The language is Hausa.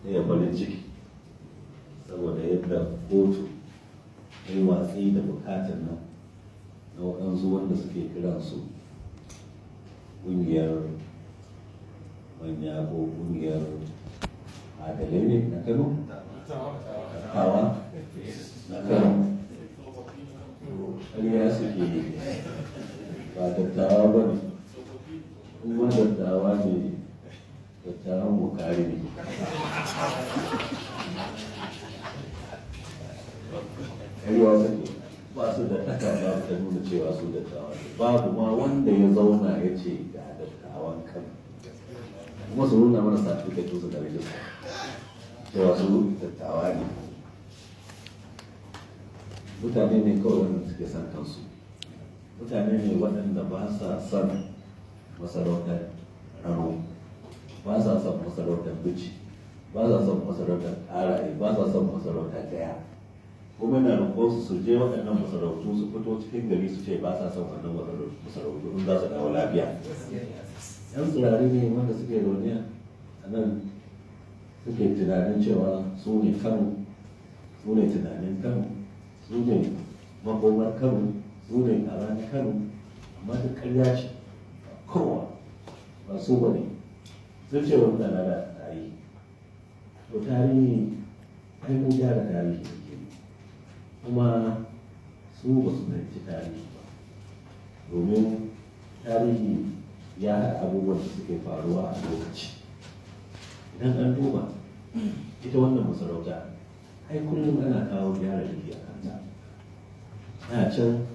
ya farin ciki saboda yadda kotu ta yi watsi da bukatar nan na waɗansu wanda suke kiransu ƙungiyar manya ko ƙungiyar adalai ne na Kano? Hawa na Kano. Ƙarya suke yi, ba dattawa ba ne, kuma dattawa ne, dattawan Bukari ne. Ƙarya suke, ba su da takarda ta nuna cewa su dattawa ne, babu ma wanda ya zauna ya ce ga dattawan Kano. Kuma su nuna mana certificate su da rijista cewa su dattawa ne. Mutane ne kawai wanda suke son kansu, mutane ne waɗanda ba sa son masarautar Rano, ba sa son masarautar Bichi, ba sa son masarautar Ƙaraye, ba sa son masarautar Gaya. Kuma na roƙon su je waɗannan masarautu su fito cikin gari su ce ba sa son wannan masarautu in za su dawo lafiya. Yan tsirari ne wanda suke zaune a nan suke tunanin cewa su ne Kano, su ne tunanin Kano, su ne makomar Kano, su ne a ranar Kano, amma duk ƙarya ce, kowa ba su ba ne. Sun ce wa mutane da tarihi, to tarihi ai mun gyara tarihi da ke, kuma su ba su fahimci tarihi ba, domin tarihi ya haɗa abubuwan da suke faruwa a lokaci. Idan an duba ita wannan masarauta ai kullum ana kawo gyara jiki a kanta. A can